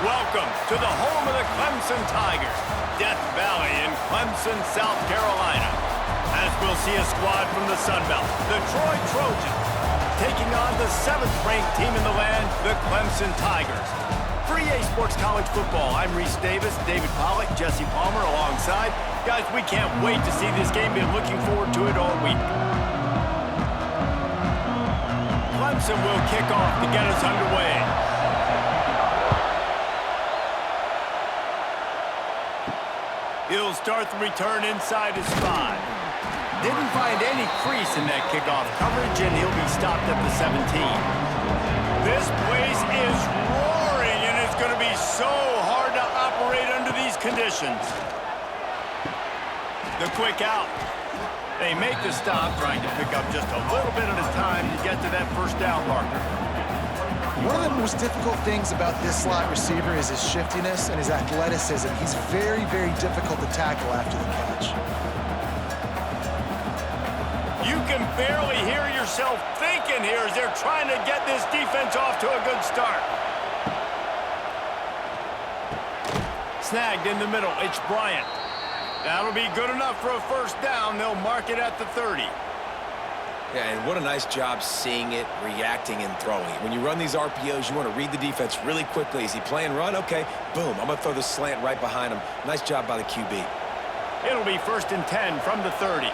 Welcome to the home of the Clemson Tigers, Death Valley in Clemson, South Carolina. As we'll see a squad from the Sun Belt, the Troy Trojans, taking on the 7th-ranked team in the land, the Clemson Tigers. For EA Sports College Football, I'm Reese Davis, David Pollack, Jesse Palmer alongside. Guys, we can't wait to see this game. Been looking forward to it all week. Clemson will kick off to get us underway. He'll start the return inside his 5. Didn't find any crease in that kickoff coverage, and he'll be stopped at the 17. This place is roaring, and it's going to be so hard to operate under these conditions. The quick out. They make the stop, trying to pick up just a little bit at a time to get to that first down marker. One of the most difficult things about this slot receiver is his shiftiness and his athleticism. He's very, very difficult to tackle after the catch. You can barely hear yourself thinking here as they're trying to get this defense off to a good start. Snagged in the middle. It's Bryant. That'll be good enough for a first down. They'll mark it at the 30. Yeah, and what a nice job seeing it, reacting, and throwing. When you run these RPOs, you want to read the defense really quickly. Is he playing run? Okay, boom. I'm going to throw the slant right behind him. Nice job by the QB. It'll be 1st and 10 from the 30.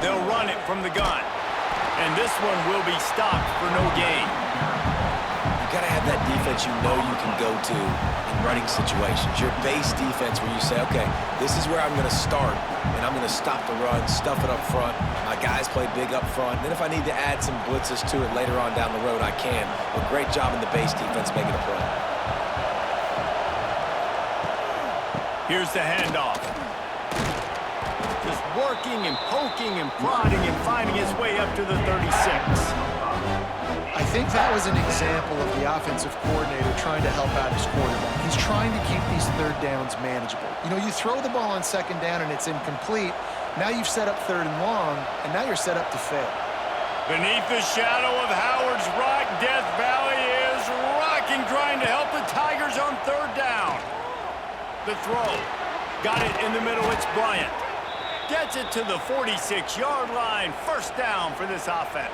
They'll run it from the gun. And this one will be stopped for no gain. You got to have that defense you know you can go to in running situations. Your base defense where you say, okay, this is where I'm going to start, and I'm going to stop the run, stuff it up front. My guys play big up front. And then if I need to add some blitzes to it later on down the road, I can. A great job in the base defense making a play. Here's the handoff. Just working and poking and prodding and finding his way up to the 36. I think that was an example of the offensive coordinator trying to help out his quarterback. He's trying to keep these third downs manageable. You know, you throw the ball on 2nd down and it's incomplete. Now you've set up 3rd and long, and now you're set up to fail. Beneath the shadow of Howard's Rock, Death Valley is rocking, trying to help the Tigers on 3rd down. The throw. Got it in the middle. It's Bryant. Gets it to the 46-yard line. First down for this offense.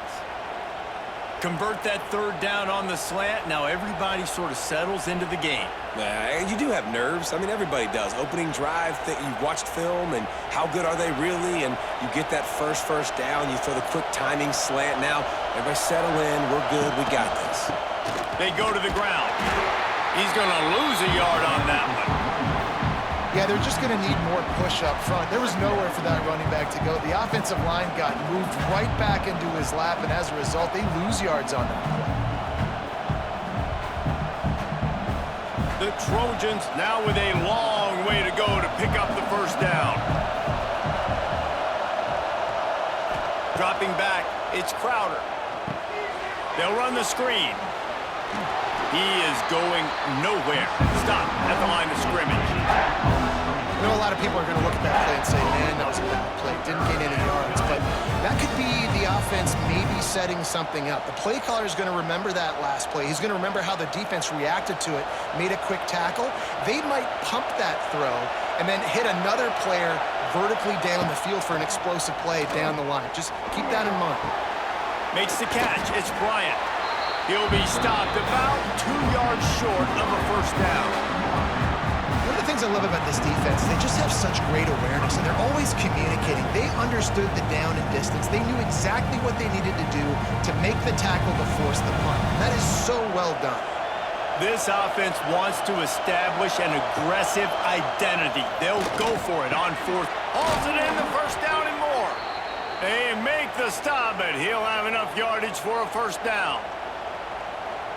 Convert that 3rd down on the slant. Now everybody sort of settles into the game. You do have nerves. I mean, everybody does. Opening drive, you've watched film, and how good are they really? And you get that first down. You throw the quick timing slant. Now everybody settle in. We're good. We got this. They go to the ground. He's going to lose a yard on that one. Yeah, they're just going to need more push up front. There was nowhere for that running back to go. The offensive line got moved right back into his lap, and as a result, they lose yards on that play. The Trojans now with a long way to go to pick up the first down. Dropping back, it's Crowder. They'll run the screen. He is going nowhere. Stop at the line of scrimmage. I know a lot of people are going to look at that play and say, man, that was a bad play. Didn't gain any yards. But that could be the offense maybe setting something up. The play caller is going to remember that last play. He's going to remember how the defense reacted to it, made a quick tackle. They might pump that throw and then hit another player vertically down the field for an explosive play down the line. Just keep that in mind. Makes the catch. It's Bryant. He'll be stopped about 2 yards short of a first down. One of the things I love about this defense, they just have such great awareness, and they're always communicating. They understood the down and distance. They knew exactly what they needed to do to make the tackle to force the punt. That is so well done. This offense wants to establish an aggressive identity. They'll go for it on 4th. Hauls it in, the first down and more. They make the stop, but he'll have enough yardage for a first down.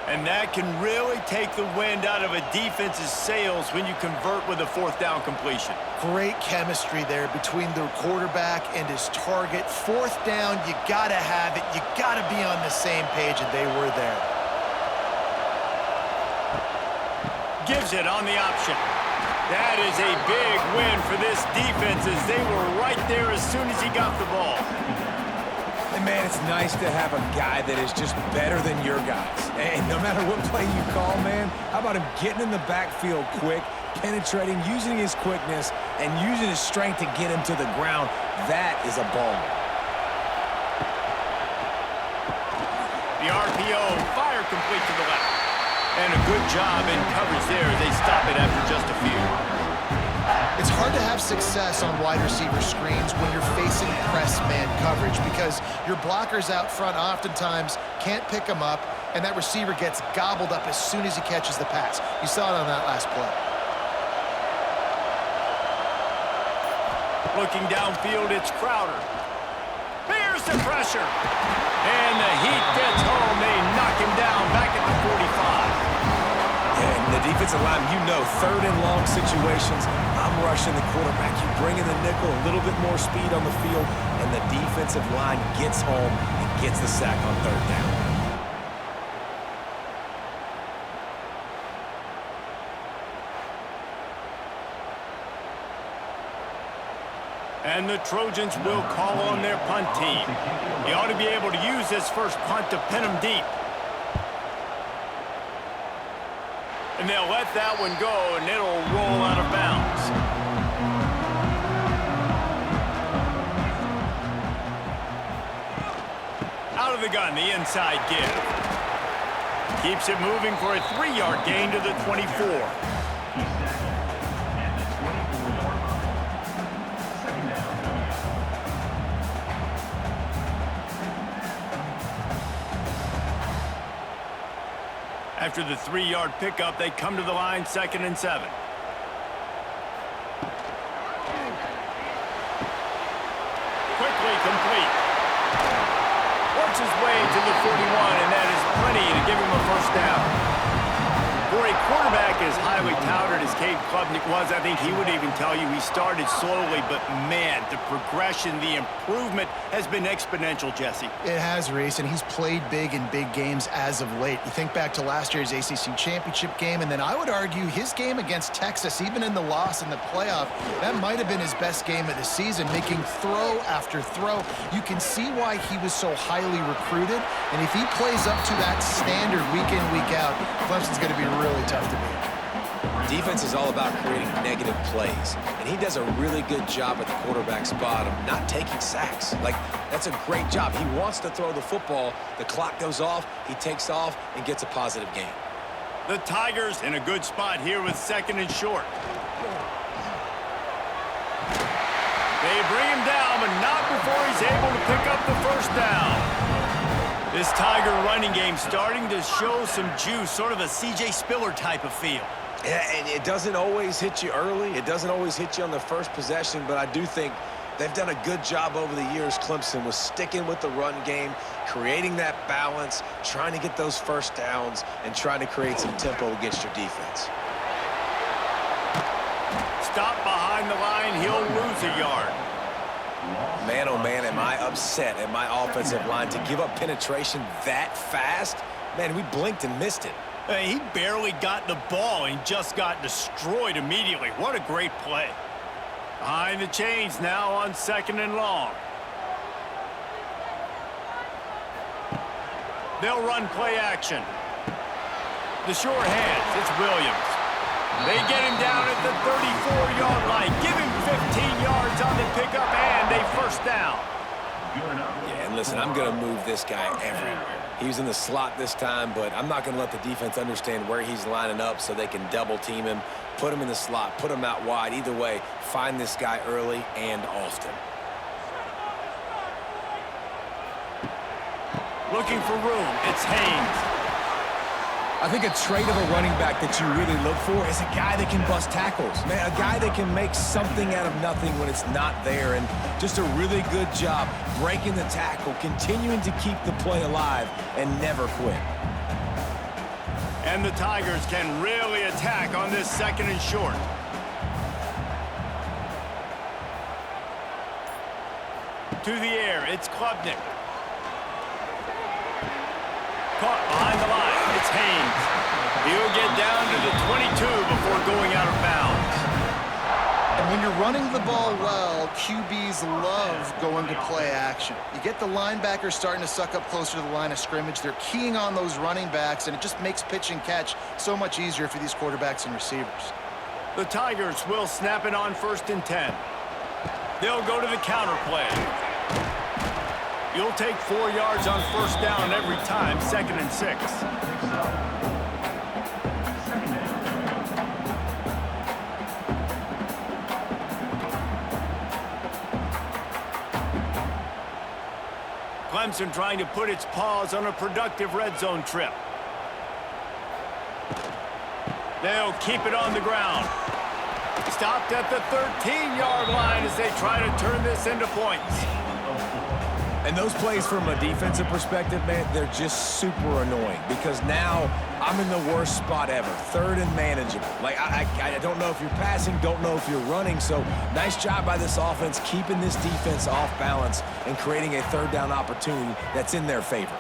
And that can really take the wind out of a defense's sails when you convert with a 4th down completion. Great chemistry there between the quarterback and his target. 4th down, you got to have it. You got to be on the same page, and they were there. Gives it on the option. That is a big win for this defense as they were right there as soon as he got the ball. And man, it's nice to have a guy that is just better than your guys. And no matter what play you call, man, how about him getting in the backfield quick, penetrating, using his quickness, and using his strength to get him to the ground? That is a baller. The RPO, fire complete to the left. And a good job in coverage there as they stop it after just a few. It's hard to have success on wide receiver screens when you're facing press man coverage because your blockers out front oftentimes can't pick them up, and that receiver gets gobbled up as soon as he catches the pass. You saw it on that last play. Looking downfield, it's Crowder. Here's the pressure. And the heat gets home. They knock him down back at the 45. And the defensive line, you know, third and long situations, I'm rushing the quarterback. You bring in the nickel, a little bit more speed on the field, and the defensive line gets home and gets the sack on third down. And the Trojans will call on their punt team. They ought to be able to use this first punt to pin them deep. And they'll let that one go, and it'll roll out of bounds. Out of the gun, the inside give. Keeps it moving for a 3-yard gain to the 24. After the 3-yard pickup, they come to the line, 2nd and 7. Quickly complete. Works his way to the 41, and that is plenty to give him a first down. For a quarterback as highly touted as Cade Klubnik was, I think he would even tell you he started slowly, but man, the progression, the improvement has been exponential, Jesse. It has, Reese, and he's played big in big games as of late. You think back to last year's ACC championship game, and then I would argue his game against Texas, even in the loss in the playoff, that might have been his best game of the season, making throw after throw. You can see why he was so highly recruited, and if he plays up to that standard week in, week out, Clemson's going to be really tough to beat. Defense is all about creating negative plays, and he does a really good job at the quarterback spot of not taking sacks. Like, that's a great job. He wants to throw the football. The clock goes off, he takes off, and gets a positive gain. The Tigers in a good spot here with 2nd and short. They bring him down, but not before he's able to pick up the first down. This Tiger running game starting to show some juice, sort of a C.J. Spiller type of feel. Yeah, and it doesn't always hit you early. It doesn't always hit you on the first possession, but I do think they've done a good job over the years, Clemson, with sticking with the run game, creating that balance, trying to get those first downs, and trying to create some tempo against your defense. Stop behind the line, he'll lose a yard. Man, oh man, am I upset at my offensive line to give up penetration that fast? Man, we blinked and missed it. He barely got the ball and just got destroyed immediately. What a great play. Behind the chains now on 2nd and long. They'll run play action. The sure hands, it's Williams. They get him down at the 34-yard line. Give him 15 yards on the pickup and a first down. Yeah, and listen, I'm going to move this guy everywhere. He was in the slot this time, but I'm not going to let the defense understand where he's lining up so they can double team him, put him in the slot, put him out wide. Either way, find this guy early and often. Looking for room, it's Haynes. I think a trait of a running back that you really look for is a guy that can bust tackles. Man, a guy that can make something out of nothing when it's not there, and just a really good job breaking the tackle, continuing to keep the play alive, and never quit. And the Tigers can really attack on this 2nd and short. To the air, it's Klubnik. Caught behind the line. It's Haynes. He'll get down to the 22 before going out of bounds. And when you're running the ball well, QBs love going to play action. You get the linebackers starting to suck up closer to the line of scrimmage. They're keying on those running backs, and it just makes pitch and catch so much easier for these quarterbacks and receivers. The Tigers will snap it on 1st and 10. They'll go to the counter play. You'll take 4 yards on 1st down every time, 2nd and 6. Clemson trying to put its paws on a productive red zone trip. They'll keep it on the ground. Stopped at the 13-yard line as they try to turn this into points. And those plays from a defensive perspective, man, they're just super annoying because now I'm in the worst spot ever, 3rd and manageable. Like, I don't know if you're passing, don't know if you're running, so nice job by this offense keeping this defense off balance and creating a 3rd down opportunity that's in their favor.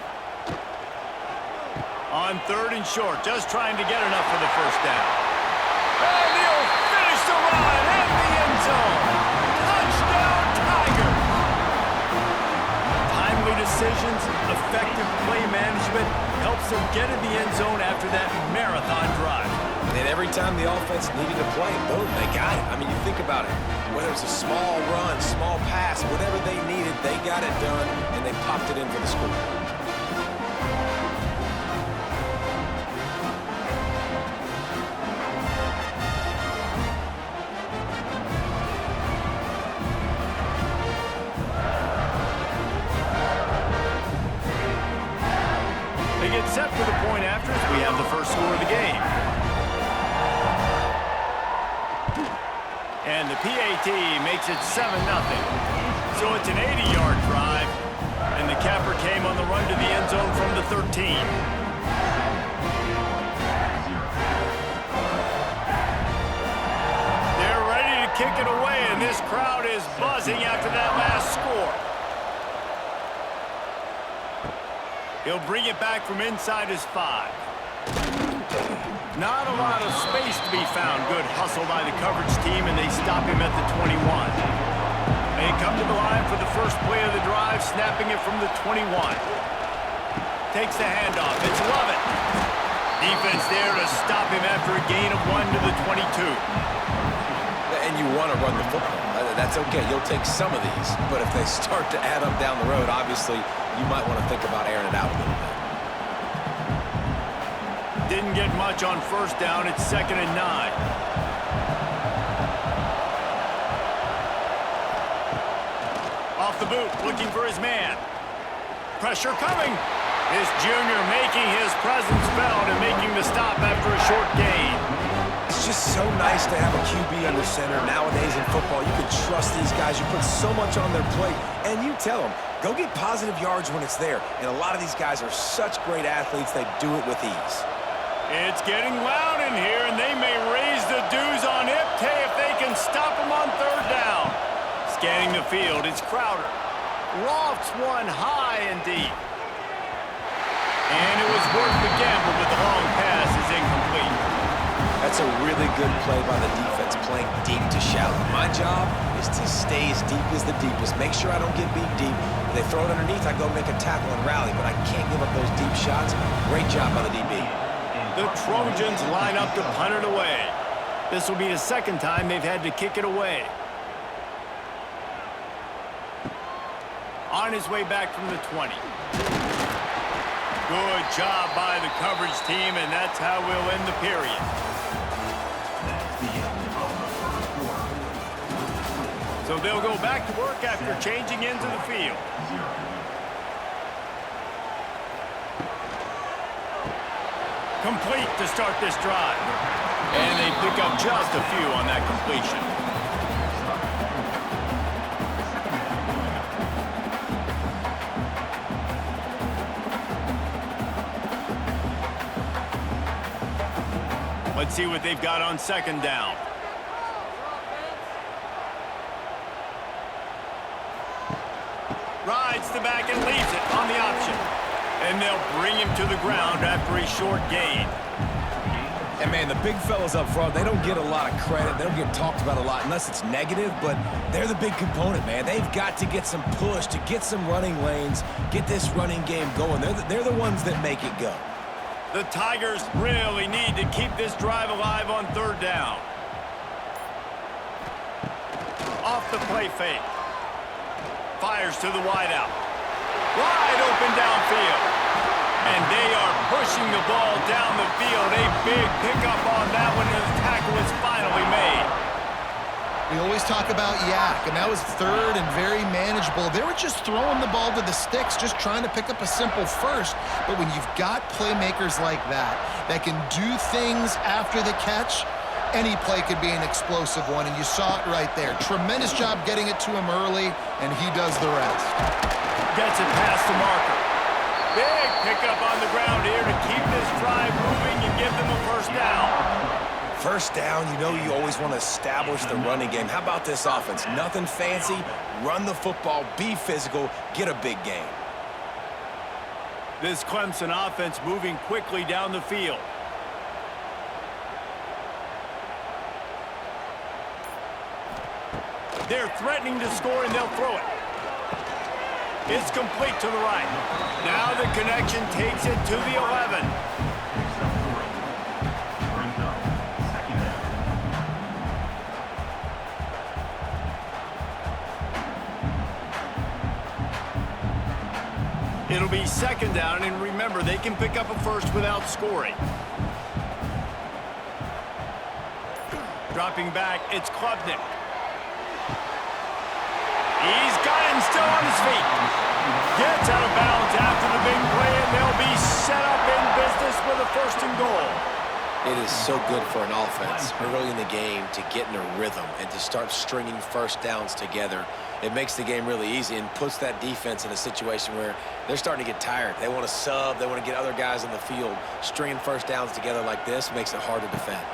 On 3rd and short, just trying to get enough for the 1st down. And he'll finish the run in the end zone. Touchdown, Tiger! Timely decisions, effective play management helps them get in the end zone after that marathon drive. And every time the offense needed a play, boom, they got it. I mean, you think about it. Whether it's a small run, small pass, whatever they needed, they got it done, and they popped it in for the score. Set for the point after as we have the first score of the game. And the PAT makes it 7-0. So it's an 80-yard drive, and the capper came on the run to the end zone from the 13. They're ready to kick it away, and this crowd is buzzing after that last score. He'll bring it back from inside his 5. Not a lot of space to be found. Good hustle by the coverage team, and they stop him at the 21. They come to the line for the first play of the drive, snapping it from the 21. Takes the handoff. It's Lovett. Defense there to stop him after a gain of 1 to the 22. And you want to run the football. That's okay. You'll take some of these. But if they start to add up down the road, obviously, you might want to think about airing it out a little bit. Didn't get much on 1st down. It's 2nd and 9. Off the boot, looking for his man. Pressure coming. This junior making his presence felt and making the stop after a short gain. It's just so nice to have a QB under center. Nowadays in football, you can trust these guys. You put so much on their plate, and you tell them, go get positive yards when it's there. And a lot of these guys are such great athletes, they do it with ease. It's getting loud in here, and they may raise the dues on Ipte if they can stop him on 3rd down. Scanning the field, it's Crowder. Lofts one high and deep. And it was worth the gamble, but the long pass is incomplete. That's a really good play by the defense, playing deep to shallow. My job is to stay as deep as the deepest. Make sure I don't get beat deep. If they throw it underneath, I go make a tackle and rally, but I can't give up those deep shots. Great job by the DB. The Trojans line up to punt it away. This will be the 2nd time they've had to kick it away. On his way back from the 20. Good job by the coverage team, and that's how we'll end the period. So they'll go back to work after changing into the field. Complete to start this drive. And they pick up just a few on that completion. Let's see what they've got on 2nd down. Rides the back and leaves it on the option. And they'll bring him to the ground after a short gain. And, man, the big fellas up front, they don't get a lot of credit. They don't get talked about a lot unless it's negative, but they're the big component, man. They've got to get some push, to get some running lanes, get this running game going. They're the ones that make it go. The Tigers really need to keep this drive alive on third down. Off the play fake. Fires to the wideout. Wide open downfield. And they are pushing the ball down the field. A big pickup on that one, and the tackle is finally made. We always talk about yak, and that was third and very manageable. They were just throwing the ball to the sticks, just trying to pick up a simple first. But when you've got playmakers like that can do things after the catch, any play could be an explosive one, and you saw it right there. Tremendous job getting it to him early, and he does the rest. Gets it past the marker. Big pickup on the ground here to keep this drive moving and give them a first down. First down, you know you always want to establish the running game. How about this offense? Nothing fancy. Run the football, be physical, get a big gain. This Clemson offense moving quickly down the field. They're threatening to score, and they'll throw it. It's complete to the right. Now the connection takes it to the 11. It'll be second down, and remember, they can pick up a first without scoring. Dropping back, it's Klubnik. He's got him still on his feet. Gets out of bounds after the big play, and they'll be set up in business with a first and goal. It is so good for an offense early in the game to get in a rhythm and to start stringing first downs together. It makes the game really easy and puts that defense in a situation where they're starting to get tired. They want to sub. They want to get other guys in the field. Stringing first downs together like this makes it hard to defend.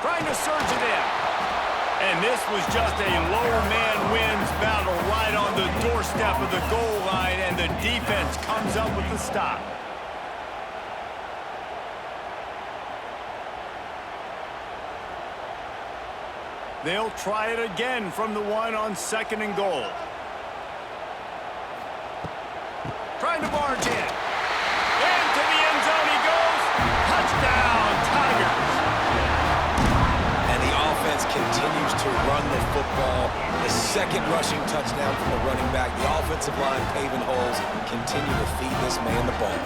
Trying to surge it in. And this was just a low man wins battle right on the doorstep of the goal line, and the defense comes up with the stop. They'll try it again from the one on second and goal. Trying to barge in. Into the end zone he goes. Touchdown, Tigers. And the offense continues to run the football. The second rushing touchdown from the running back. The offensive line paving holes. Continue to feed this man the ball.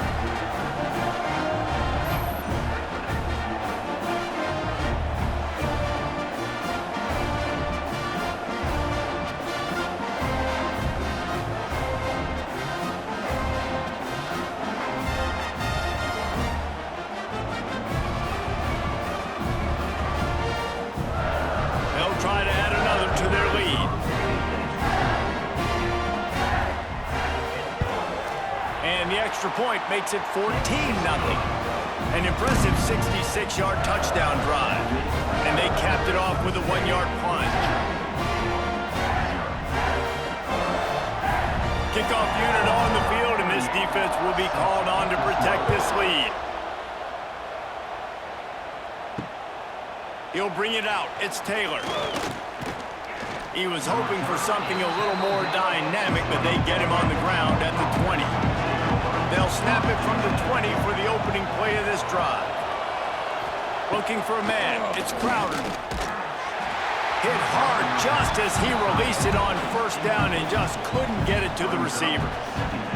Try to add another to their lead. And the extra point makes it 14-0. An impressive 66-yard touchdown drive. And they capped it off with a 1-yard plunge. Kickoff unit on the field, and this defense will be called on to protect this lead. He'll bring it out. It's Taylor. He was hoping for something a little more dynamic, but they get him on the ground at the 20. They'll snap it from the 20 for the opening play of this drive. Looking for a man. It's Crowder. Hit hard just as he released it on first down and just couldn't get it to the receiver.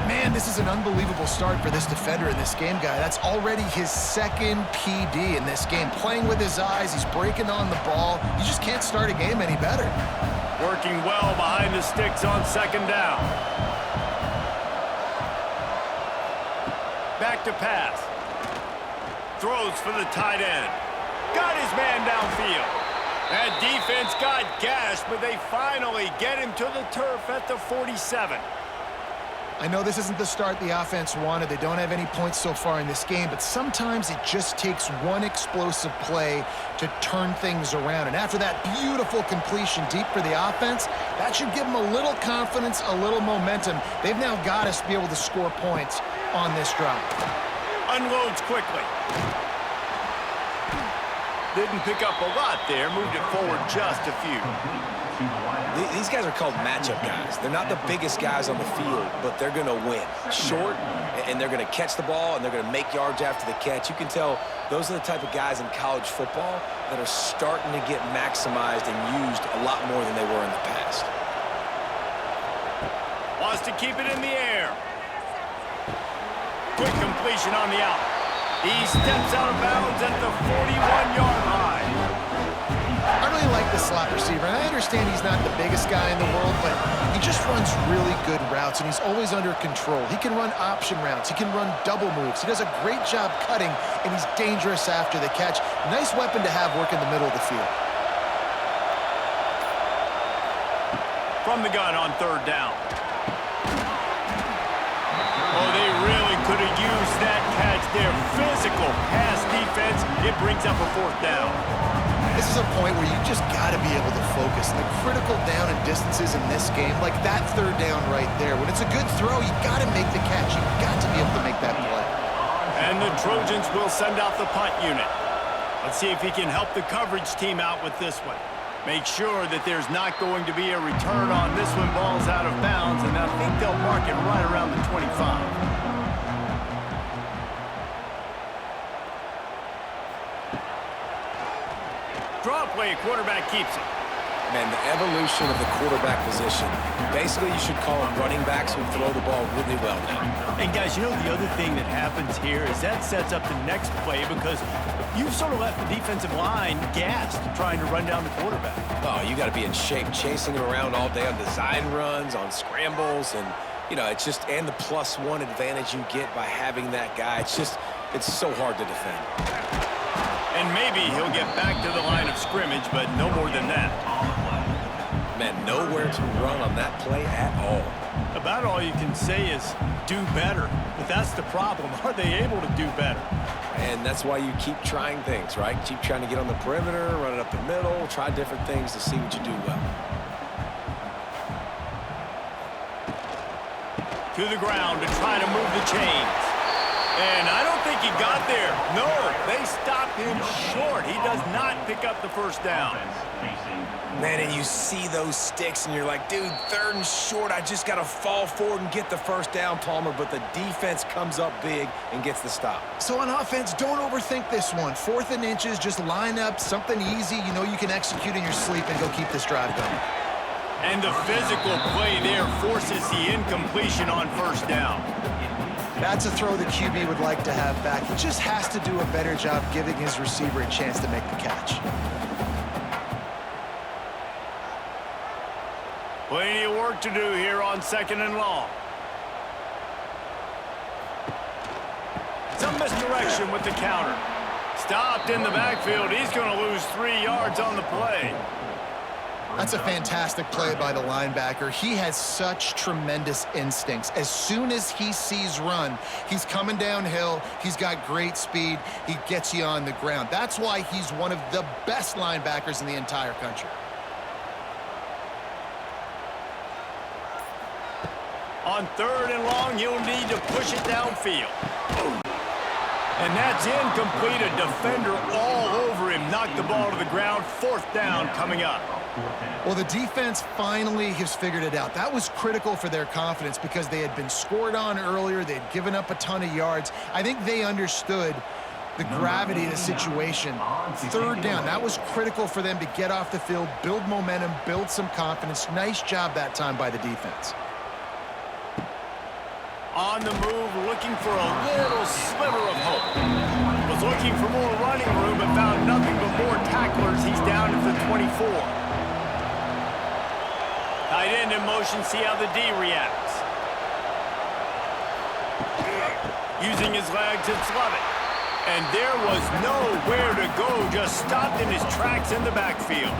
Man, this is an unbelievable start for this defender in this game, guy. That's already his second PD in this game. Playing with his eyes, he's breaking on the ball. You just can't start a game any better. Working well behind the sticks on second down. Back to pass. Throws for the tight end. Got his man downfield. That defense got gashed, but they finally get him to the turf at the 47. I know this isn't the start the offense wanted. They don't have any points so far in this game, but sometimes it just takes one explosive play to turn things around. And after that beautiful completion deep for the offense, that should give them a little confidence, a little momentum. They've now got us to be able to score points on this drive. Unloads quickly. Didn't pick up a lot there, moved it forward just a few. These guys are called matchup guys. They're not the biggest guys on the field, but they're going to win. Short, and they're going to catch the ball, and they're going to make yards after the catch. You can tell those are the type of guys in college football that are starting to get maximized and used a lot more than they were in the past. Wants to keep it in the air. Quick completion on the out. He steps out of bounds at the 41-yard line. I really like the slot receiver, and I understand he's not the biggest guy in the world, but he just runs really good routes, and he's always under control. He can run option routes. He can run double moves. He does a great job cutting, and he's dangerous after the catch. Nice weapon to have work in the middle of the field. From the gun on third down. Oh, they really could have used that catch there. Physical pass defense. It brings up a fourth down. This is a point where you just got to be able to focus. The critical down and distances in this game, like that third down right there. When it's a good throw, you got to make the catch. You got to be able to make that play. And the Trojans will send out the punt unit. Let's see if he can help the coverage team out with this one. Make sure that there's not going to be a return on this one. Ball's out of bounds, and I think they'll mark it right around the 25. Draw play, quarterback keeps it. Man, the evolution of the quarterback position. Basically, you should call them running backs who throw the ball really well now. And guys, you know the other thing that happens here is that sets up the next play because you've sort of left the defensive line gassed trying to run down the quarterback. Oh, you got to be in shape chasing him around all day on design runs, on scrambles, and, you know, it's just, and the +1 advantage you get by having that guy. It's just, it's so hard to defend. And maybe he'll get back to the line of scrimmage, but no more than that. Man, nowhere to run on that play at all. About all you can say is do better. But that's the problem. Are they able to do better? And that's why you keep trying things, right? Keep trying to get on the perimeter, run it up the middle, try different things to see what you do well. To the ground to try to move the chains. And I don't think he got there. No, they stopped him short. He does not pick up the first down. Man, and you see those sticks, and you're like, dude, 3rd and short. I just got to fall forward and get the first down, Palmer. But the defense comes up big and gets the stop. So on offense, don't overthink this one. 4th and inches, just line up something easy you know you can execute in your sleep and go keep this drive going. And the physical play there forces the incompletion on first down. That's a throw the QB would like to have back. He just has to do a better job giving his receiver a chance to make the catch. Plenty of work to do here on 2nd and long. Some misdirection with the counter. Stopped in the backfield. He's going to lose 3 yards on the play. That's a fantastic play by the linebacker. He has such tremendous instincts. As soon as he sees run, he's coming downhill. He's got great speed. He gets you on the ground. That's why he's one of the best linebackers in the entire country. On 3rd and long, he'll need to push it downfield. And that's incomplete. A defender all over him. Knocked the ball to the ground. 4th down coming up. Well, the defense finally has figured it out. That was critical for their confidence because they had been scored on earlier. They had given up a ton of yards. I think they understood the gravity of the situation. 3rd down, that was critical for them to get off the field, build momentum, build some confidence. Nice job that time by the defense. On the move, looking for a little sliver of hope. Was looking for more running room, but found nothing but more tacklers. He's down at the 24. Tight end in motion, see how the D reacts. Using his legs, it's Lovett. And there was nowhere to go, just stopped in his tracks in the backfield.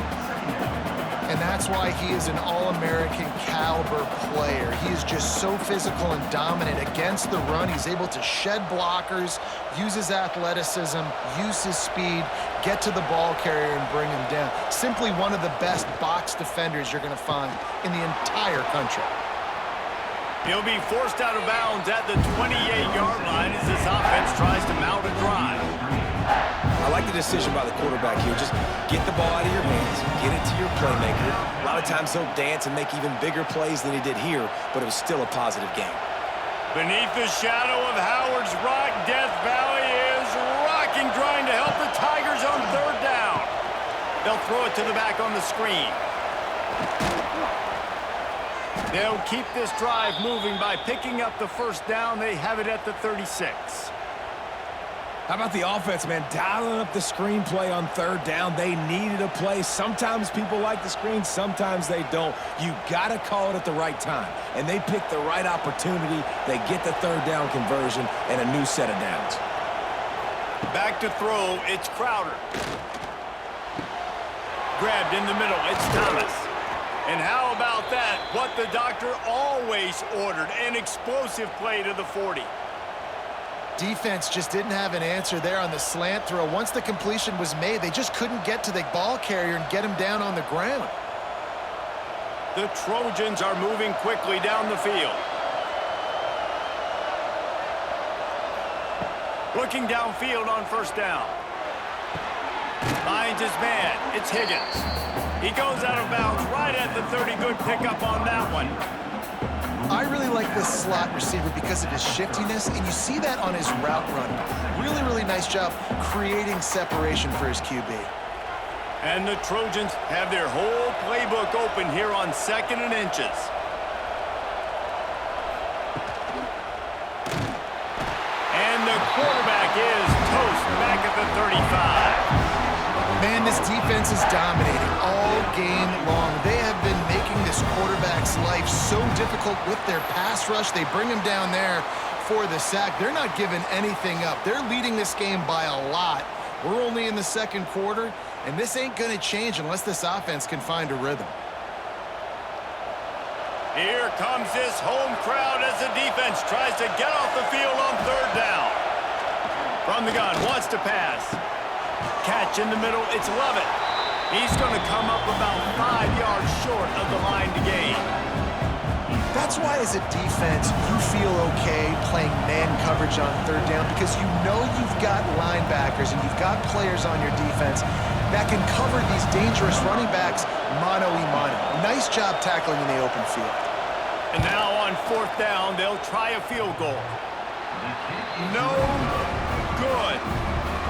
And that's why he is an All-American caliber player. He is just so physical and dominant against the run. He's able to shed blockers, use his athleticism, use his speed, get to the ball carrier and bring him down. Simply one of the best box defenders you're going to find in the entire country. He'll be forced out of bounds at the 28-yard line as this offense tries to mount a drive. I like the decision by the quarterback here. Just get the ball out of your hands, get it to your playmaker. A lot of times he'll dance and make even bigger plays than he did here, but it was still a positive game. Beneath the shadow of Howard's Rock, Death Valley is rocking, trying to help the Tigers on third down. They'll throw it to the back on the screen. They'll keep this drive moving by picking up the first down. They have it at the 36. How about the offense, man? Dialing up the screenplay on third down. They needed a play. Sometimes people like the screen, sometimes they don't. You got to call it at the right time. And they picked the right opportunity. They get the third down conversion and a new set of downs. Back to throw, it's Crowder. Grabbed in the middle, it's Thomas. And how about that? What the doctor always ordered, an explosive play to the 40. Defense just didn't have an answer there on the slant throw. Once the completion was made, they just couldn't get to the ball carrier and get him down on the ground. The Trojans are moving quickly down the field. Looking downfield on first down. Finds his man. It's Higgins. He goes out of bounds right at the 30. Good pickup on that one. I really like this slot receiver because of his shiftiness, and you see that on his route running. Really, really nice job creating separation for his QB. And the Trojans have their whole playbook open here on 2nd and inches. And the quarterback is toast back at the 35. Man, this defense is dominating all game long. They have been making this quarterback's life so difficult with their pass rush. They bring him down there for the sack. They're not giving anything up. They're leading this game by a lot. We're only in the second quarter, and this ain't going to change unless this offense can find a rhythm. Here comes this home crowd as the defense tries to get off the field on third down. From the gun, wants to pass. Catch in the middle, it's Lovett. He's going to come up about 5 yards short of the line to gain. That's why as a defense, you feel okay playing man coverage on third down because you know you've got linebackers and you've got players on your defense that can cover these dangerous running backs mano-a-mano. Nice job tackling in the open field. And now on fourth down, they'll try a field goal. No good.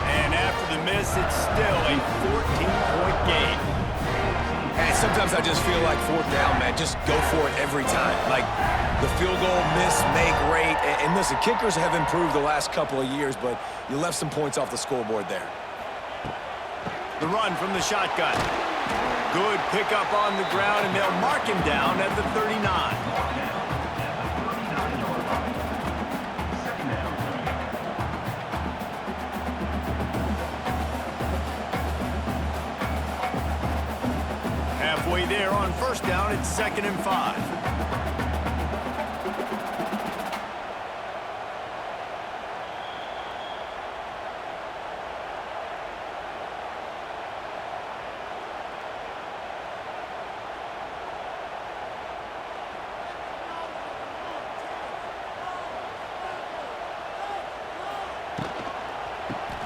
And after the miss, it's still a 14-point game. And sometimes I just feel like fourth down, man, just go for it every time. Like the field goal, miss, make, rate. And listen, kickers have improved the last couple of years, but you left some points off the scoreboard there. The run from the shotgun. Good pickup on the ground, and they'll mark him down at the 39. Halfway there on first down, it's 2nd and 5.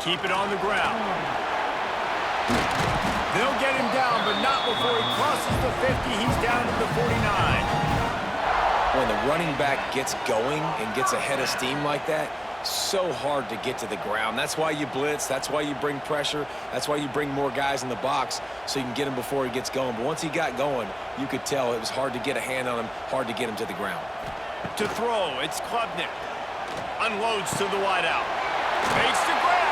Keep it on the ground. They'll get him down, but not before he crosses the 50. He's down to the 49. When the running back gets going and gets ahead of steam like that, so hard to get to the ground. That's why you blitz. That's why you bring pressure. That's why you bring more guys in the box so you can get him before he gets going. But once he got going, you could tell it was hard to get a hand on him, hard to get him to the ground. To throw, it's Klubnik. Unloads to the wideout. Makes the grab.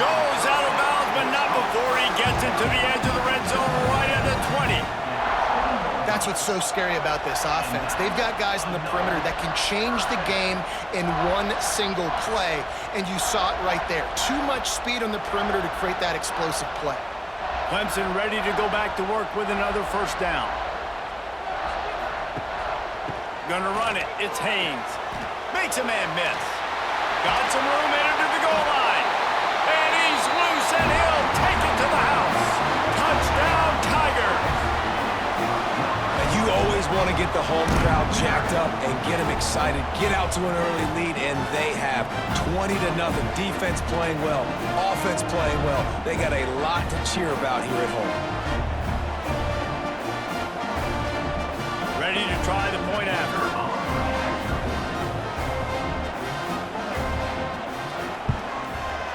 Goes out of bounds, but not before he gets it to the edge of the red zone right at the 20. That's what's so scary about this offense. They've got guys in the perimeter that can change the game in one single play, and you saw it right there. Too much speed on the perimeter to create that explosive play. Clemson ready to go back to work with another first down. Gonna run it. It's Haynes. Makes a man miss. Got some room headed to the goal line. And he's loose, and he'll take it to the house. Touchdown, Tigers. And you always want to get the home crowd jacked up and get them excited, get out to an early lead, and they have 20-0. Defense playing well, offense playing well. They got a lot to cheer about here at home. Ready to try the point after.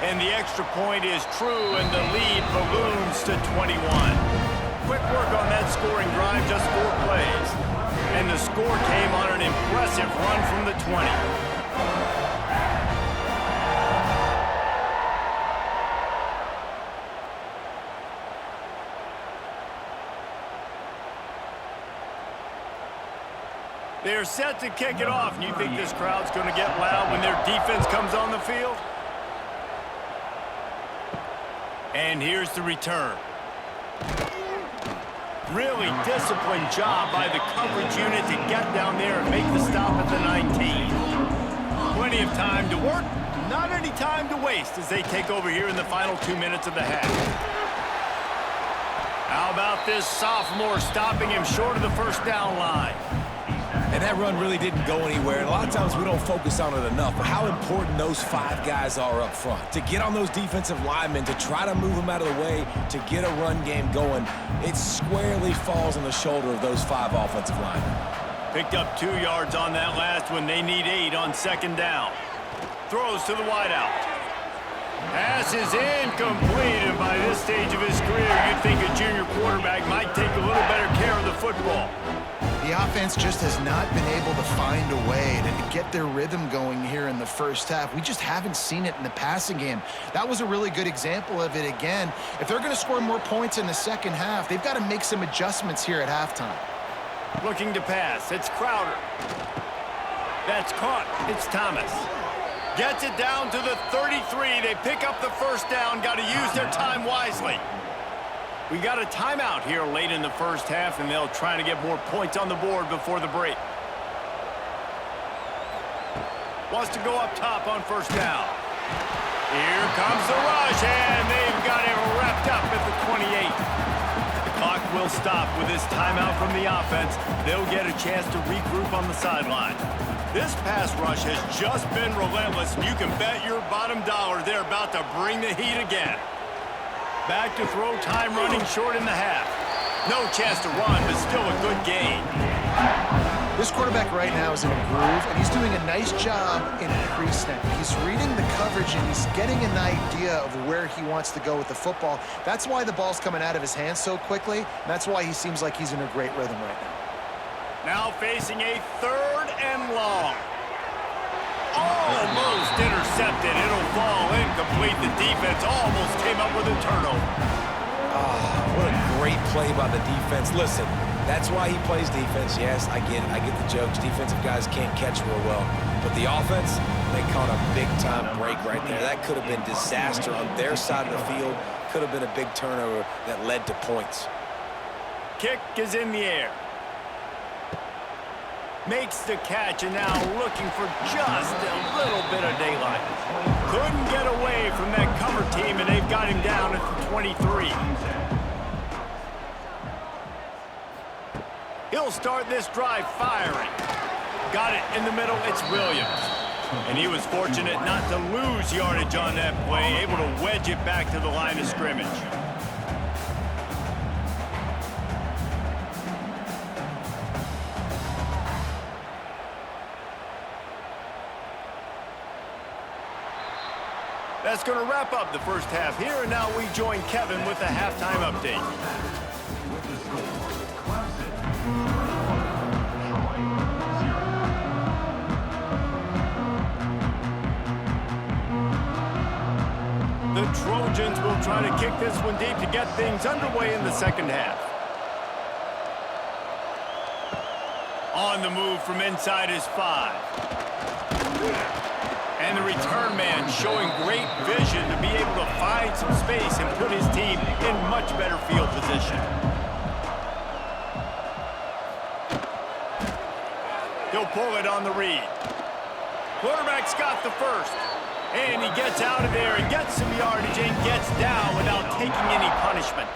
And the extra point is true, and the lead balloons to 21. Quick work on that scoring drive, just 4 plays. And the score came on an impressive run from the 20. They're set to kick it off, and you think this crowd's going to get loud when their defense comes on the field? And here's the return. Really disciplined job by the coverage unit to get down there and make the stop at the 19. Plenty of time to work, not any time to waste as they take over here in the final 2 minutes of the half. How about this sophomore stopping him short of the first down line? And that run really didn't go anywhere. And a lot of times we don't focus on it enough, but how important those 5 guys are up front. To get on those defensive linemen, to try to move them out of the way, to get a run game going, it squarely falls on the shoulder of those 5 offensive linemen. Picked up 2 yards on that last one. They need 8 on second down. Throws to the wideout. Pass is incomplete, and by this stage of his career, you'd think a junior quarterback might take a little better care of the football. The offense just has not been able to find a way to get their rhythm going here in the first half. We just haven't seen it in the passing game. That was a really good example of it again. If they're going to score more points in the second half, they've got to make some adjustments here at halftime. Looking to pass. It's Crowder. That's caught. It's Thomas. Gets it down to the 33. They pick up the first down. Got to use their time wisely. We got a timeout here late in the first half, and they'll try to get more points on the board before the break. Wants to go up top on first down. Here comes the rush, and they've got it wrapped up at the 28. The clock will stop with this timeout from the offense. They'll get a chance to regroup on the sideline. This pass rush has just been relentless, and you can bet your bottom dollar they're about to bring the heat again. Back to throw, time running short in the half. No chance to run, but still a good gain. This quarterback right now is in a groove, and he's doing a nice job in pre-snap. He's reading the coverage, and he's getting an idea of where he wants to go with the football. That's why the ball's coming out of his hands so quickly, and that's why he seems like he's in a great rhythm right now. Now facing a 3rd and long. Almost intercepted. It'll fall incomplete. The defense almost came up with a turnover. What a great play by the defense. Listen, that's why he plays defense. Yes, I get it. I get the jokes. Defensive guys can't catch real well. But the offense, they caught a big-time break right there. That could have been disaster on their side of the field. Could have been a big turnover that led to points. Kick is in the air. Makes the catch, and now looking for just a little bit of daylight. Couldn't get away from that cover team, and they've got him down at the 23. He'll start this drive firing. Got it in the middle. It's Williams. And he was fortunate not to lose yardage on that play, able to wedge it back to the line of scrimmage. That's going to wrap up the first half here, and now we join Kevin with the halftime update. The Trojans will try to kick this one deep to get things underway in the second half. On the move from inside is 5. And the return man showing great vision to be able to find some space and put his team in much better field position. He'll pull it on the read. Quarterback's got the first. And he gets out of there and gets some yardage and gets down without taking any punishment.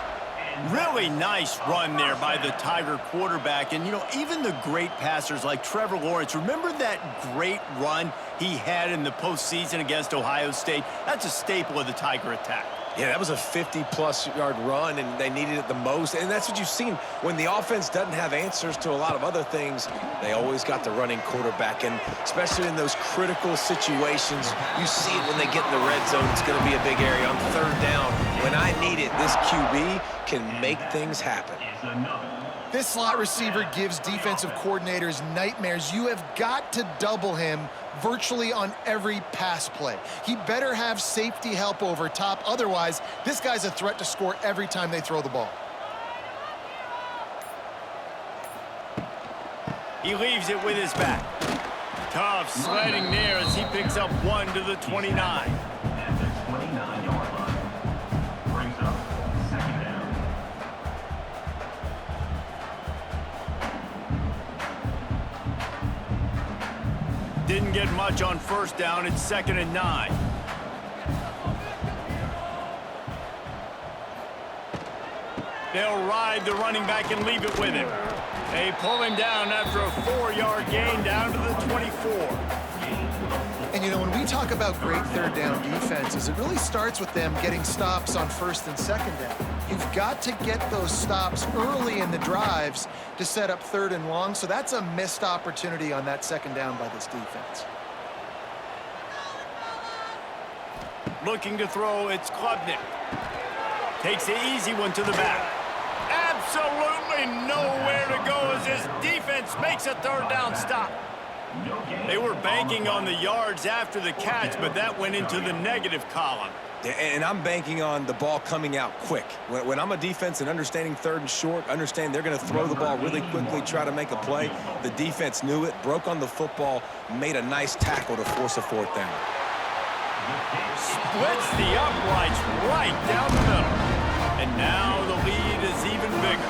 Really nice run there by the Tiger quarterback. And, you know, even the great passers like Trevor Lawrence, remember that great run he had in the postseason against Ohio State? That's a staple of the Tiger attack. Yeah, that was a 50-plus yard run, and they needed it the most. And that's what you've seen. When the offense doesn't have answers to a lot of other things, they always got the running quarterback. And especially in those critical situations, you see it when they get in the red zone. It's going to be a big area on third down. When I need it, this QB can make things happen. This slot receiver gives defensive coordinators nightmares. You have got to double him virtually on every pass play. He better have safety help over top. Otherwise, this guy's a threat to score every time they throw the ball. He leaves it with his back. Tough sledding there as he picks up 1 to the 29. At the 29-yard line. Brings up second down. Didn't get much on first down. It's 2nd and 9. They'll ride the running back and leave it with him. They pull him down after a 4-yard gain down to the 24. And, you know, when we talk about great third down defenses, it really starts with them getting stops on first and second down. You've got to get those stops early in the drives to set up third and long, so that's a missed opportunity on that second down by this defense. Looking to throw, it's Klubnik. Takes the easy one to the back. Absolutely nowhere to go as his defense makes a third down stop. They were banking on the yards after the catch, but that went into the negative column. And I'm banking on the ball coming out quick. When I'm a defense and understanding third and short, understand they're going to throw the ball really quickly, try to make a play. The defense knew it, broke on the football, made a nice tackle to force a fourth down. Splits the uprights right down the middle. And now the lead is even bigger.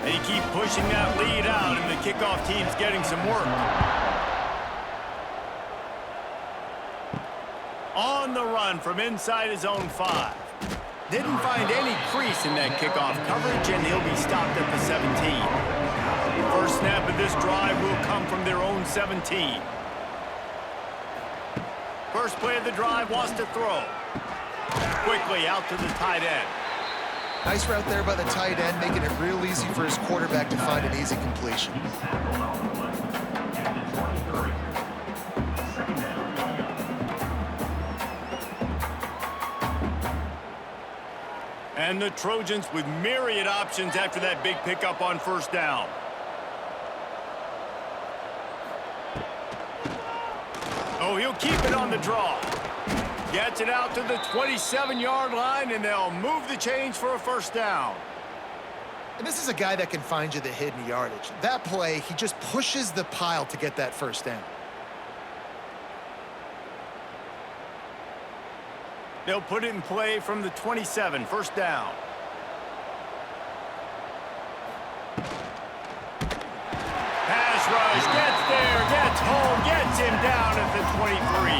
They keep pushing that lead out, and the kickoff team's getting some work. On the run from inside his own 5. Didn't find any crease in that kickoff coverage, and he'll be stopped at the 17. First snap of this drive will come from their own 17. First play of the drive, wants to throw. Quickly out to the tight end. Nice route there by the tight end, making it real easy for his quarterback to find an easy completion. And the Trojans with myriad options after that big pickup on first down. Oh, he'll keep it on the draw. Gets it out to the 27-yard line, and they'll move the chains for a first down. And this is a guy that can find you the hidden yardage. That play, he just pushes the pile to get that first down. They'll put it in play from the 27, first down. Pass rush, gets there, gets home, gets him down at the 23.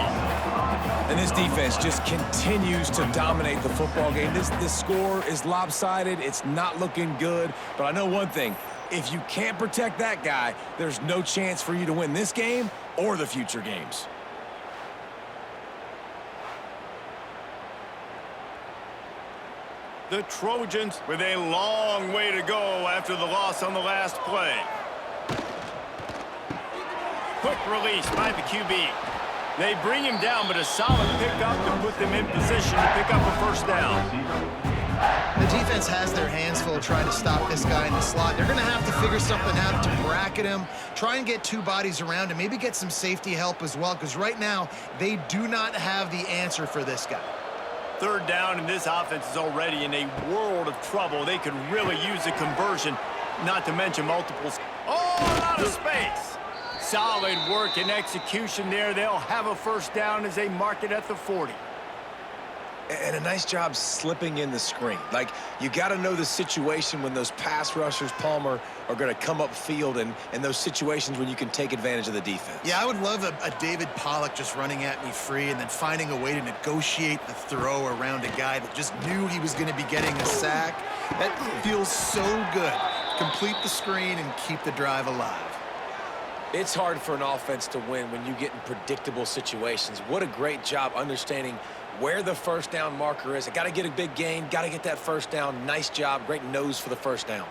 And this defense just continues to dominate the football game. This score is lopsided. It's not looking good. But I know one thing. If you can't protect that guy, there's no chance for you to win this game or the future games. The Trojans with a long way to go after the loss on the last play. Quick release by the QB. They bring him down, but a solid pickup to put them in position to pick up a first down. The defense has their hands full trying to stop this guy in the slot. They're going to have to figure something out to bracket him, try and get two bodies around him, maybe get some safety help as well, because right now they do not have the answer for this guy. Third down, and this offense is already in a world of trouble. They could really use a conversion, not to mention multiples. Oh, out of space. Solid work and execution there. They'll have a first down as they mark it at the 40. And a nice job slipping in the screen. Like, you got to know the situation when those pass rushers, Palmer, are going to come upfield and those situations when you can take advantage of the defense. Yeah, I would love a David Pollock just running at me free and then finding a way to negotiate the throw around a guy that just knew he was going to be getting a sack. That feels so good. Complete the screen and keep the drive alive. It's hard for an offense to win when you get in predictable situations. What a great job understanding where the first down marker is. I got to get a big gain, got to get that first down. Nice job, great nose for the first down.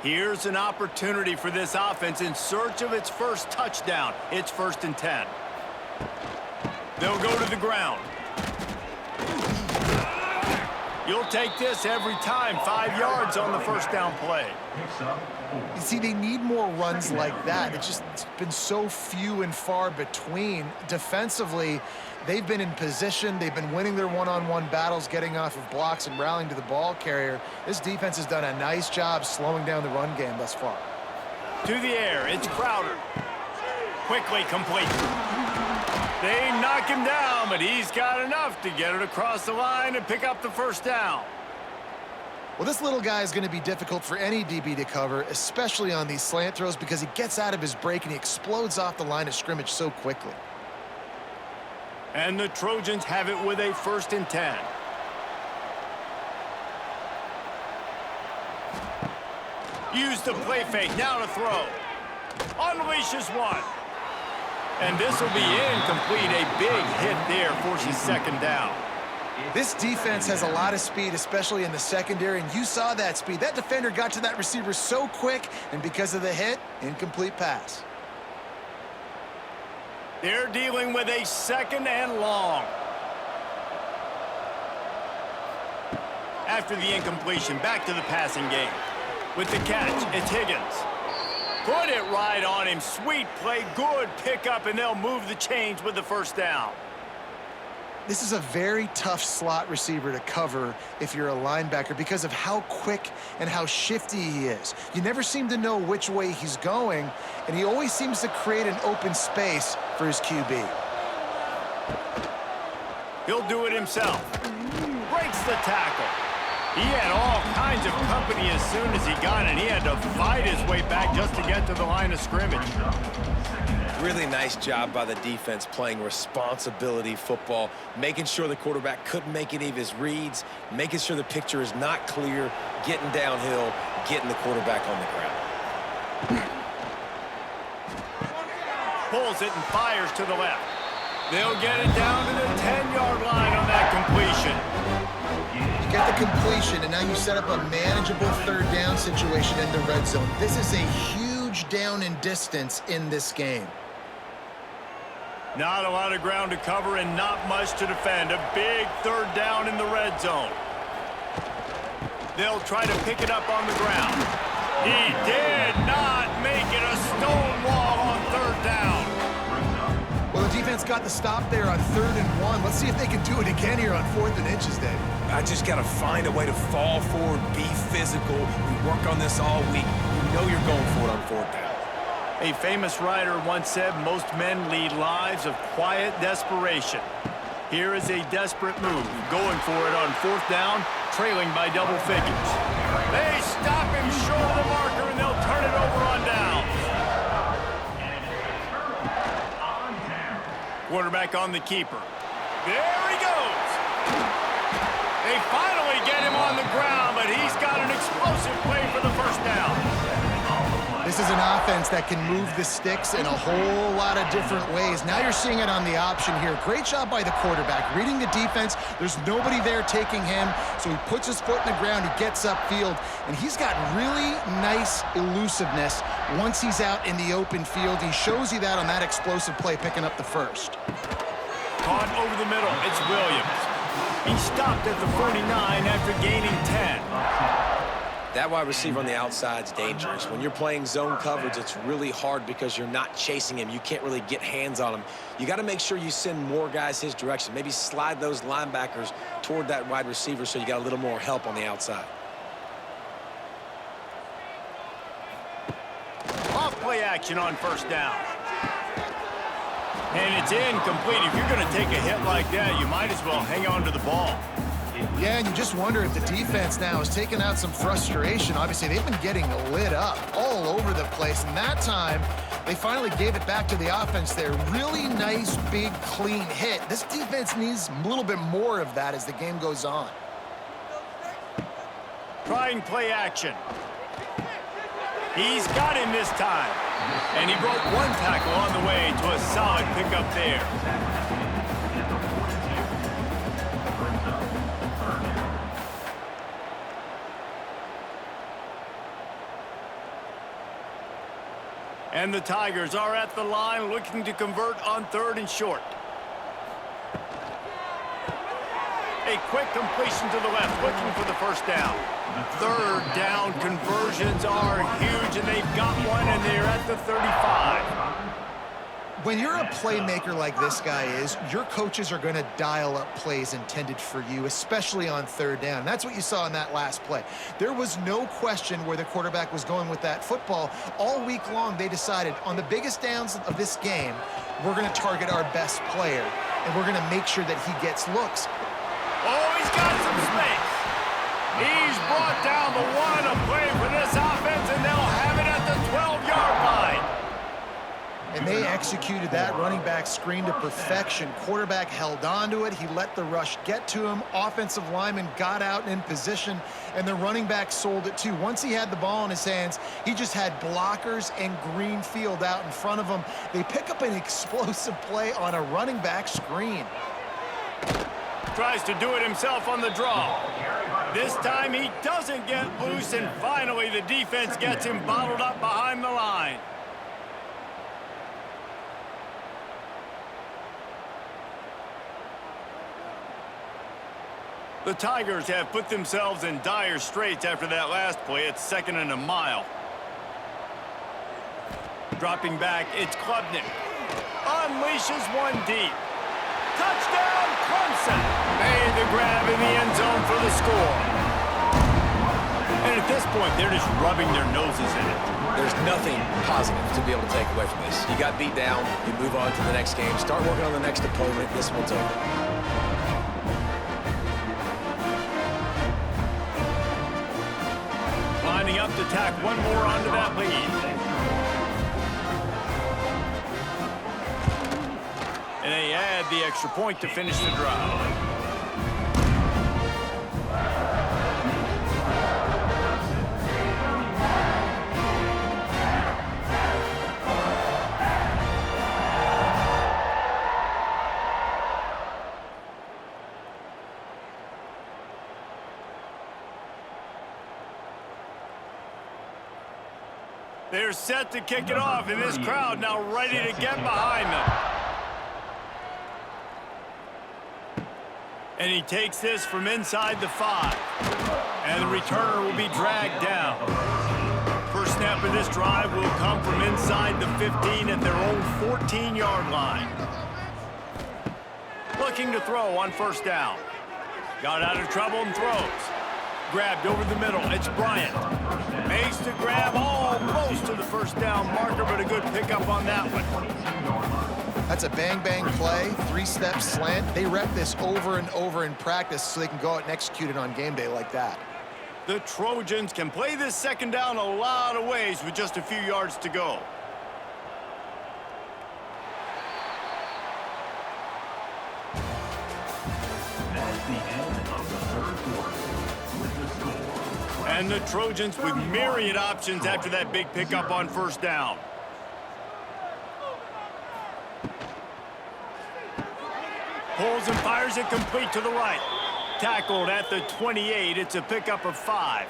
Here's an opportunity for this offense in search of its first touchdown. It's 1st and 10. They'll go to the ground. You'll take this every time. 5 yards on the first down play. You see, they need more runs like that. It's been so few and far between. Defensively, they've been in position. They've been winning their one-on-one battles, getting off of blocks and rallying to the ball carrier. This defense has done a nice job slowing down the run game thus far. To the air, it's Crowder. Quickly complete. They knock him down, but he's got enough to get it across the line and pick up the first down. Well, this little guy is going to be difficult for any DB to cover, especially on these slant throws, because he gets out of his break and he explodes off the line of scrimmage so quickly. And the Trojans have it with a 1st and 10. Use the play fake, now to throw. Unleashes one. And this will be incomplete. A big hit there forces 2nd down. This defense has a lot of speed, especially in the secondary, and you saw that speed. That defender got to that receiver so quick, and because of the hit, incomplete pass. They're dealing with a 2nd and long. After the incompletion, back to the passing game. With the catch, it's Higgins. Put it right on him. Sweet play, good pickup, and they'll move the chains with the first down. This is a very tough slot receiver to cover if you're a linebacker because of how quick and how shifty he is. You never seem to know which way he's going, and he always seems to create an open space for his QB. He'll do it himself. Breaks the tackle. He had all kinds of company as soon as he got it. He had to fight his way back just to get to the line of scrimmage. Really nice job by the defense playing responsibility football, making sure the quarterback couldn't make any of his reads, making sure the picture is not clear, getting downhill, getting the quarterback on the ground. Pulls it and fires to the left. They'll get it down to the 10-yard line on that completion. You get the completion, and now you set up a manageable 3rd down situation in the red zone. This is a huge down in distance in this game. Not a lot of ground to cover and not much to defend. A big 3rd down in the red zone. They'll try to pick it up on the ground. He did not make it a stone wall on 3rd down. Well, the defense got the stop there on 3rd and 1. Let's see if they can do it again here on 4th and inches, Dave. I just got to find a way to fall forward, be physical. We work on this all week. You know you're going for it on 4th down. A famous writer once said, most men lead lives of quiet desperation. Here is a desperate move, going for it on 4th down, trailing by double figures. They stop him short of the marker, and they'll turn it over on down. Quarterback on the keeper. There he goes. They finally get him on the ground, but he's got an explosive play for the first down. This is an offense that can move the sticks in a whole lot of different ways. Now you're seeing it on the option here. Great job by the quarterback. Reading the defense, there's nobody there taking him, so he puts his foot in the ground, he gets upfield, and he's got really nice elusiveness once he's out in the open field. He shows you that on that explosive play, picking up the first. Caught over the middle, it's Williams. He stopped at the 49 after gaining 10. That wide receiver on the outside is dangerous. When you're playing zone coverage, it's really hard because you're not chasing him. You can't really get hands on him. You got to make sure you send more guys his direction. Maybe slide those linebackers toward that wide receiver so you got a little more help on the outside. Off play action on 1st down. And it's incomplete. If you're going to take a hit like that, you might as well hang on to the ball. Yeah, and you just wonder if the defense now is taking out some frustration. Obviously, they've been getting lit up all over the place, and that time, they finally gave it back to the offense there. Really nice, big, clean hit. This defense needs a little bit more of that as the game goes on. Trying play action. He's got him this time. And he broke one tackle on the way to a solid pickup there. And the Tigers are at the line looking to convert on 3rd and short. A quick completion to the left, looking for the first down. 3rd down conversions are huge, and they've got one, and they're at the 35. When you're a playmaker like this guy is, your coaches are going to dial up plays intended for you, especially on 3rd down. That's what you saw in that last play. There was no question where the quarterback was going with that football. All week long, they decided on the biggest downs of this game, we're going to target our best player, and we're going to make sure that he gets looks. Oh, he's got some space. He's brought down the one to play for this offense, and they'll have it at the 12-yard line. And they executed that running back screen to perfection. Quarterback held on to it. He let the rush get to him. Offensive lineman got out in position, and the running back sold it too. Once he had the ball in his hands, he just had blockers and green field out in front of him. They pick up an explosive play on a running back screen. Tries to do it himself on the draw. This time he doesn't get loose, and finally the defense gets him bottled up behind the line. The Tigers have put themselves in dire straits after that last play. It's 2nd and a mile. Dropping back, it's Klubnik. Unleashes one deep. Touchdown, Clemson! Made the grab in the end zone for the score. And at this point, they're just rubbing their noses in it. There's nothing positive to be able to take away from this. You got beat down, you move on to the next game, start working on the next opponent. This one's over. Lining up to tack one more onto that lead. And they add the extra point to finish the drive. They're set to kick it off, and this crowd now ready to get behind them. And he takes this from inside the 5. And the returner will be dragged down. First snap of this drive will come from inside the 15 at their own 14-yard line. Looking to throw on 1st down. Got out of trouble and throws. Grabbed over the middle. It's Bryant. Makes the grab almost to the 1st down marker, but a good pickup on that one. That's a bang-bang play, 3-step slant. They rep this over and over in practice so they can go out and execute it on game day like that. The Trojans can play this 2nd down a lot of ways with just a few yards to go. That's the end of the 3rd quarter. With the score. And the Trojans with myriad options after that big pickup on 1st down. Pulls and fires it complete to the right. Tackled at the 28. It's a pickup of 5.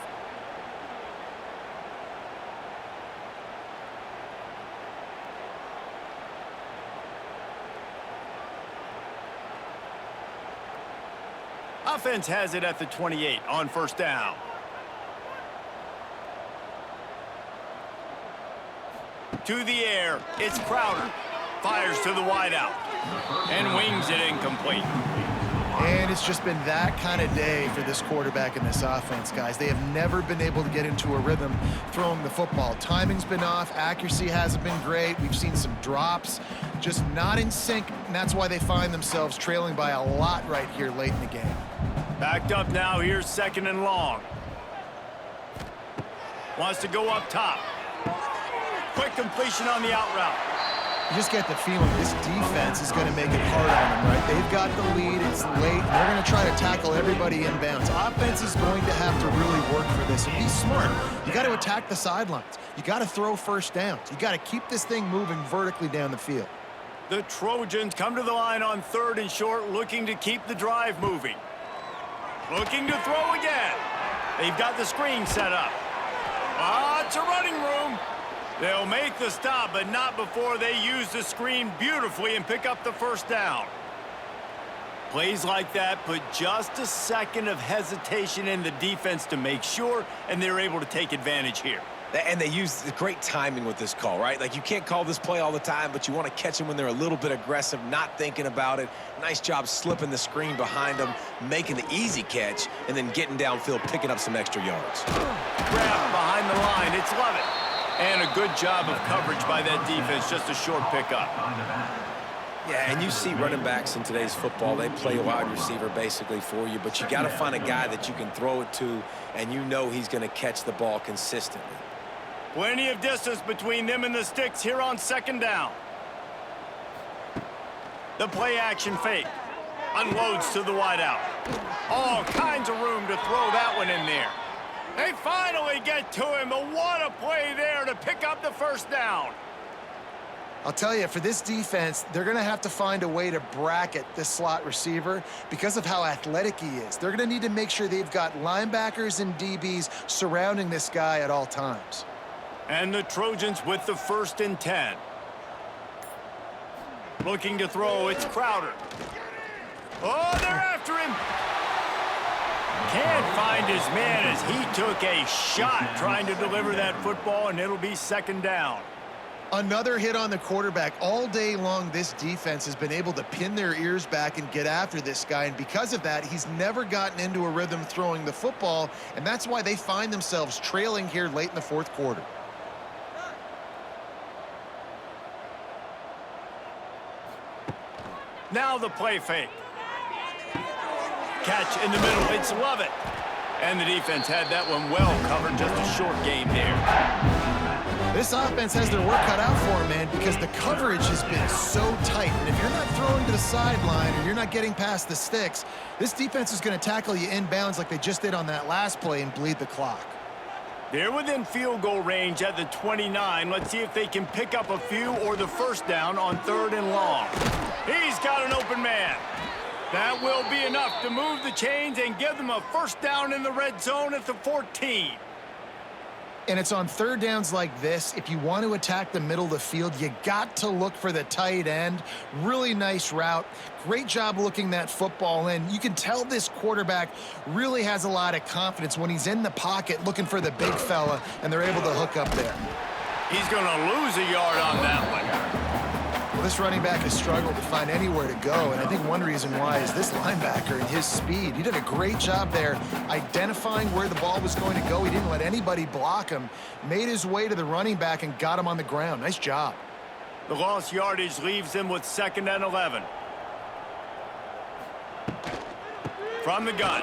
Offense has it at the 28 on 1st down. To the air, it's Crowder. Fires to the wideout and wings it incomplete. And it's just been that kind of day for this quarterback and this offense, guys. They have never been able to get into a rhythm throwing the football. Timing's been off. Accuracy hasn't been great. We've seen some drops, just not in sync, and that's why they find themselves trailing by a lot right here late in the game. Backed up now. Here's 2nd and long. Wants to go up top. Quick completion on the out route. You just get the feeling this defense is going to make it hard on them, right? They've got the lead, it's late, and they're going to try to tackle everybody inbounds. Offense is going to have to really work for this and be smart. You got to attack the sidelines. You got to throw first downs. You got to keep this thing moving vertically down the field. The Trojans come to the line on 3rd and short, looking to keep the drive moving. Looking to throw again. They've got the screen set up. Lots of running room. They'll make the stop, but not before they use the screen beautifully and pick up the first down. Plays like that put just a second of hesitation in the defense to make sure, and they're able to take advantage here. And they use the great timing with this call, right? Like, you can't call this play all the time, but you want to catch them when they're a little bit aggressive, not thinking about it. Nice job slipping the screen behind them, making the easy catch, and then getting downfield, picking up some extra yards. Grab behind the line. It's Levitt. And a good job of coverage by that defense, just a short pickup. Yeah, and you see running backs in today's football, they play a wide receiver basically for you, but you got to find a guy that you can throw it to, and you know he's going to catch the ball consistently. Plenty of distance between them and the sticks here on 2nd down. The play action fake. Unloads to the wideout. All kinds of room to throw that one in there. They finally get to him, but what a play there to pick up the first down. I'll tell you, for this defense, they're going to have to find a way to bracket this slot receiver because of how athletic he is. They're going to need to make sure they've got linebackers and DBs surrounding this guy at all times. And the Trojans with the 1st and 10. Looking to throw, it's Crowder. Oh, they're after him. Can't find his man as he took a shot trying to deliver that football, and it'll be 2nd down. Another hit on the quarterback. All day long, this defense has been able to pin their ears back and get after this guy, and because of that, he's never gotten into a rhythm throwing the football, and that's why they find themselves trailing here late in the 4th quarter. Now the play fake. Catch in the middle, it's Levitt. And the defense had that one well covered, just a short game there. This offense has their work cut out for them, man, because the coverage has been so tight. And if you're not throwing to the sideline or you're not getting past the sticks, this defense is going to tackle you inbounds like they just did on that last play and bleed the clock. They're within field goal range at the 29. Let's see if they can pick up a few or the first down on 3rd and long. He's got an open man. That will be enough to move the chains and give them a first down in the red zone at the 14. And it's on 3rd downs like this. If you want to attack the middle of the field, you got to look for the tight end. Really nice route. Great job looking that football in. You can tell this quarterback really has a lot of confidence when he's in the pocket looking for the big fella, and they're able to hook up there. He's going to lose a yard on that one. Well, this running back has struggled to find anywhere to go, and I think one reason why is this linebacker and his speed. He did a great job there identifying where the ball was going to go. He didn't let anybody block him, made his way to the running back and got him on the ground. Nice job. The lost yardage leaves him with 2nd and 11. From the gun,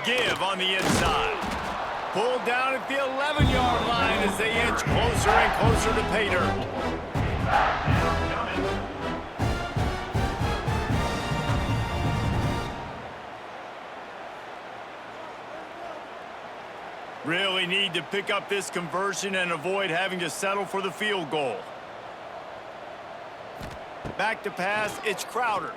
give on the inside. Pulled down at the 11-yard line as they inch closer and closer to pay dirt. Really need to pick up this conversion and avoid having to settle for the field goal. Back to pass, it's Crowder.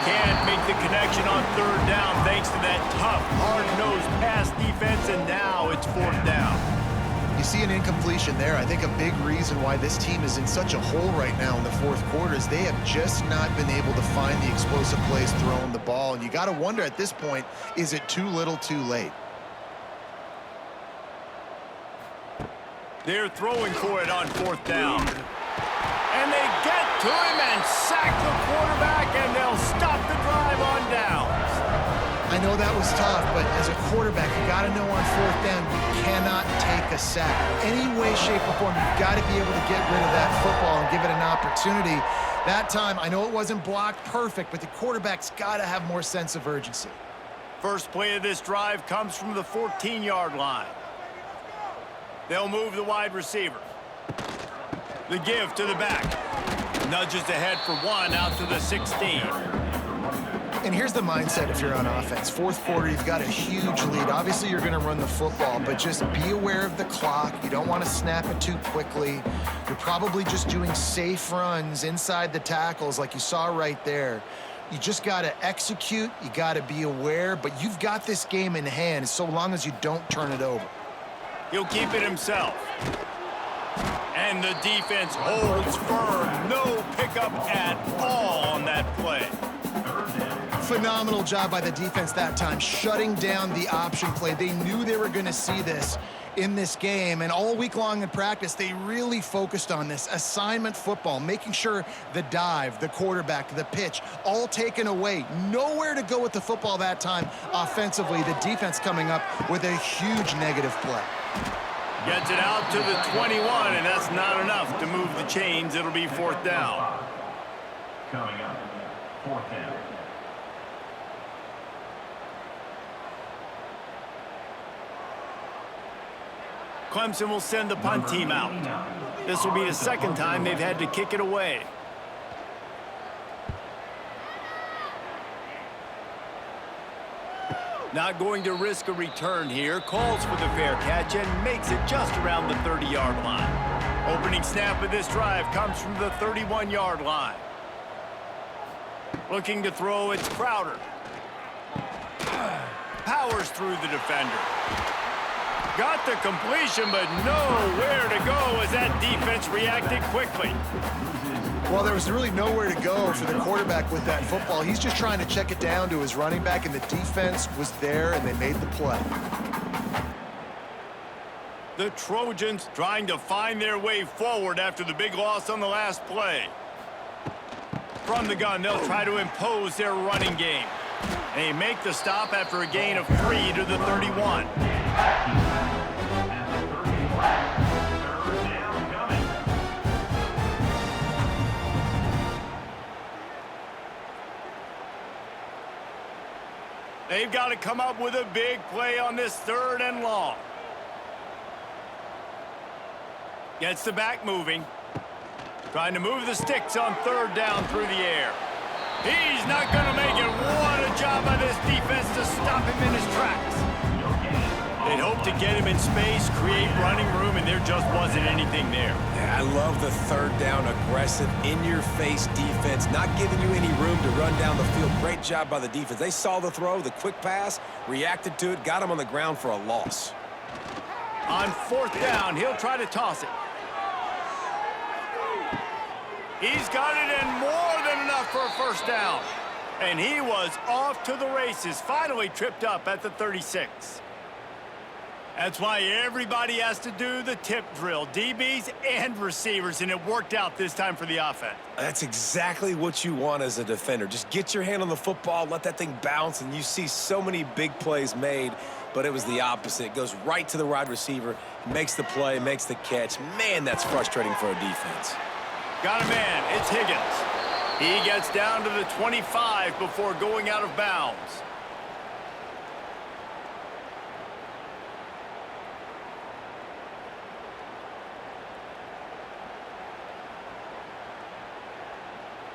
Can't make the connection on 3rd down thanks to that tough, hard-nosed pass defense, and now it's 4th down. You see an incompletion there. I think a big reason why this team is in such a hole right now in the 4th quarter is they have just not been able to find the explosive plays throwing the ball. And you got to wonder at this point, is it too little too late? They're throwing for it on 4th down. And they get to him and sack the quarterback know that was tough, but as a quarterback, you got to know on fourth down, you cannot take a sack. Any way, shape, or form, you've got to be able to get rid of that football and give it an opportunity. That time, I know it wasn't blocked perfect, but the quarterback's got to have more sense of urgency. First play of this drive comes from the 14-yard line. They'll move the wide receiver. The give to the back. Nudges ahead for one out to the 16. And here's the mindset if you're on offense. Fourth quarter, you've got a huge lead. Obviously, you're going to run the football, but just be aware of the clock. You don't want to snap it too quickly. You're probably just doing safe runs inside the tackles like you saw right there. You just got to execute. You got to be aware, but you've got this game in hand so long as you don't turn it over. He'll keep it himself. And the defense holds firm. No pickup at all on that play. Phenomenal job by the defense that time, shutting down the option play. They knew they were going to see this in this game, and all week long in practice, they really focused on this assignment football, making sure the dive, the quarterback, the pitch, all taken away. Nowhere to go with the football that time offensively. The defense coming up with a huge negative play. Gets it out to the 21, and that's not enough to move the chains. It'll be fourth down. Coming up, fourth down. Clemson will send the punt team out. This will be the second time they've had to kick it away. Not going to risk a return here. Calls for the fair catch and makes it just around the 30-yard line. Opening snap of this drive comes from the 31-yard line. Looking to throw, it's Crowder. Powers through the defender. Got the completion, but nowhere to go as that defense reacted quickly. Well, there was really nowhere to go for the quarterback with that football. He's just trying to check it down to his running back, and the defense was there, and they made the play. The Trojans trying to find their way forward after the big loss on the last play. From the gun, they'll try to impose their running game. They make the stop after a gain of 3 to the 31. They've got to come up with a big play on this 3rd and long. Gets the back moving. Trying to move the sticks on 3rd down through the air. He's not going to make it. What a job by this defense to stop him in his tracks. They'd hope to get him in space, create running room, and there just wasn't anything there. Yeah, I love the 3rd down, aggressive, in-your-face defense, not giving you any room to run down the field. Great job by the defense. They saw the throw, the quick pass, reacted to it, got him on the ground for a loss. On 4th down, he'll try to toss it. He's got it in more than enough for a 1st down. And he was off to the races, finally tripped up at the 36. That's why everybody has to do the tip drill, DBs and receivers, and it worked out this time for the offense. That's exactly what you want as a defender. Just get your hand on the football, let that thing bounce, and you see so many big plays made, but it was the opposite. It goes right to the wide receiver, makes the play, makes the catch. Man, that's frustrating for a defense. Got a man, it's Higgins. He gets down to the 25 before going out of bounds.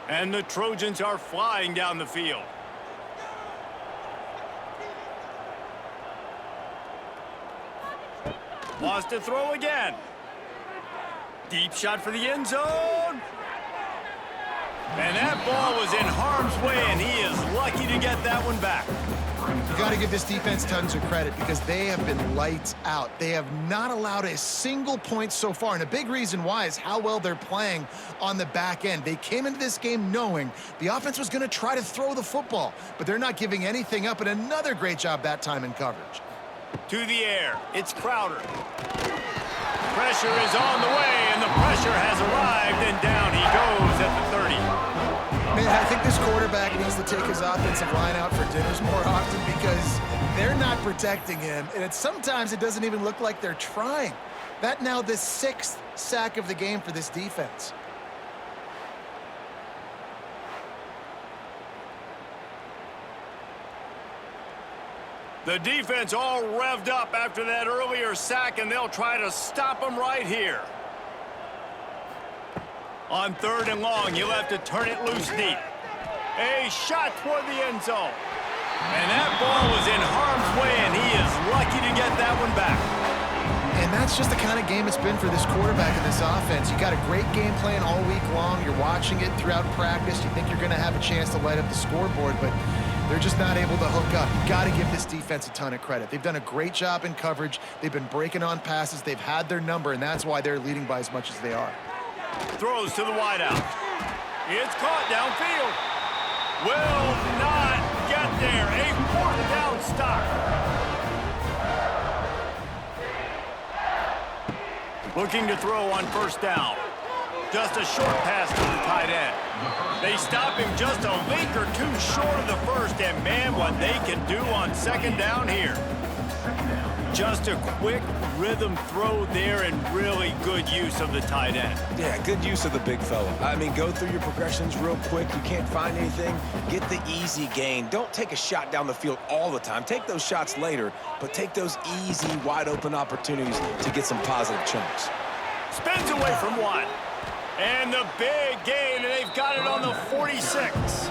And the Trojans are flying down the field. Wants to throw again. Deep shot for the end zone. And that ball was in harm's way, and he is lucky to get that one back. You got to give this defense tons of credit because they have been lights out. They have not allowed a single point so far, and a big reason why is how well they're playing on the back end. They came into this game knowing the offense was going to try to throw the football, but they're not giving anything up, and another great job that time in coverage. To the air, it's Crowder. Pressure is on the way, and the pressure has arrived, and down he goes at the 30. Man, I think this quarterback needs to take his offensive line out for dinners more often because they're not protecting him, and sometimes it doesn't even look like they're trying. That now the 6th sack of the game for this defense. The defense all revved up after that earlier sack, and they'll try to stop them right here. On 3rd and long, you'll have to turn it loose deep. A shot toward the end zone. And that ball was in harm's way, and he is lucky to get that one back. And that's just the kind of game it's been for this quarterback in this offense. You got a great game plan all week long. You're watching it throughout practice. You think you're going to have a chance to light up the scoreboard, but they're just not able to hook up. You've got to give this defense a ton of credit. They've done a great job in coverage. They've been breaking on passes. They've had their number, and that's why they're leading by as much as they are. Throws to the wideout. It's caught downfield. Will not get there. A 4th down stop. Looking to throw on 1st down. Just a short pass to the tight end. They stop him just a link or two short of the 1st, and man, what they can do on 2nd down here. Just a quick rhythm throw there and really good use of the tight end. Yeah, good use of the big fella. I mean, go through your progressions real quick. You can't find anything. Get the easy gain. Don't take a shot down the field all the time. Take those shots later, but take those easy, wide-open opportunities to get some positive chunks. Spins away from one. And the big gain, and they've got it on the 46.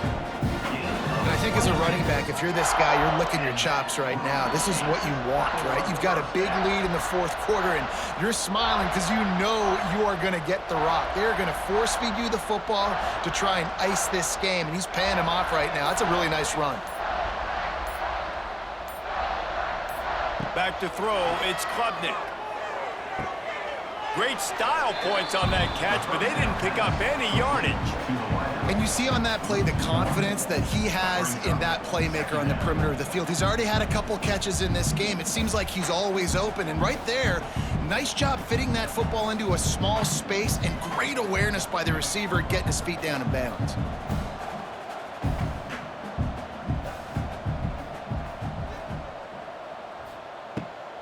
And I think as a running back, if you're this guy, you're licking your chops right now. This is what you want, right? You've got a big lead in the 4th quarter, and you're smiling because you know you are going to get the rock. They're going to force-feed you the football to try and ice this game, and he's paying him off right now. That's a really nice run. Back to throw, it's Klubnik. Great style points on that catch, but they didn't pick up any yardage. And you see on that play the confidence that he has in that playmaker on the perimeter of the field. He's already had a couple catches in this game. It seems like he's always open. And right there, nice job fitting that football into a small space and great awareness by the receiver getting his feet down in bounds.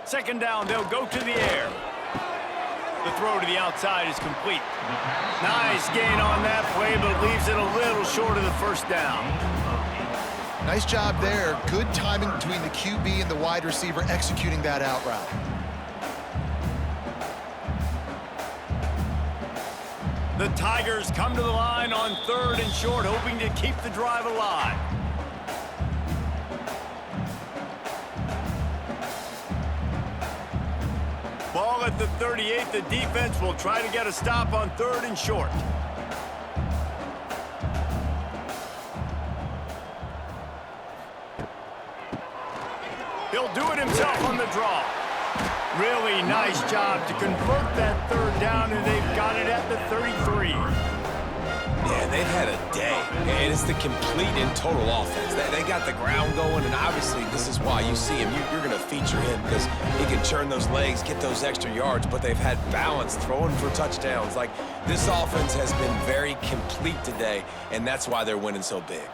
Second down, they'll go to the air. The throw to the outside is complete. Nice gain on that play, but leaves it a little short of the 1st down. Nice job there. Good timing between the QB and the wide receiver executing that out route. The Tigers come to the line on 3rd and short, hoping to keep the drive alive. Ball at the 38. The defense will try to get a stop on 3rd and short. He'll do it himself on the draw. Really nice job to convert that 3rd down, and they've got it at the 33. Yeah, they've had a day, and it's the complete and total offense. They got the ground going, and obviously this is why you see him. You're going to feature him because he can churn those legs, get those extra yards, but they've had balance throwing for touchdowns. Like, this offense has been very complete today, and that's why they're winning so big.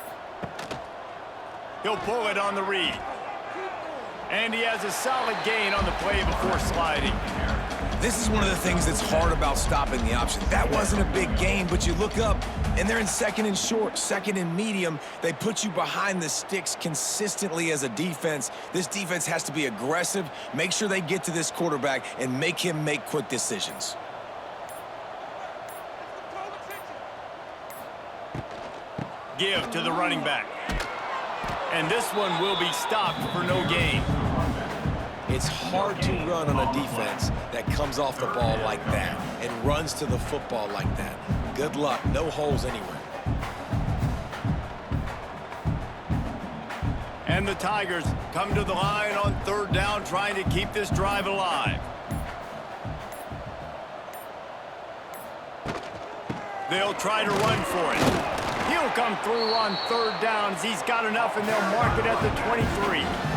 He'll pull it on the read. And he has a solid gain on the play before sliding. This is one of the things that's hard about stopping the option. That wasn't a big gain, but you look up, and they're in 2nd and short, 2nd and medium. They put you behind the sticks consistently as a defense. This defense has to be aggressive, make sure they get to this quarterback, and make him make quick decisions. Give to the running back. And this one will be stopped for no gain. It's hard to run on a defense that comes off the ball like that and runs to the football like that. Good luck. No holes anywhere. And the Tigers come to the line on 3rd down, trying to keep this drive alive. They'll try to run for it. He'll come through on 3rd down as he's got enough, and they'll mark it at the 23.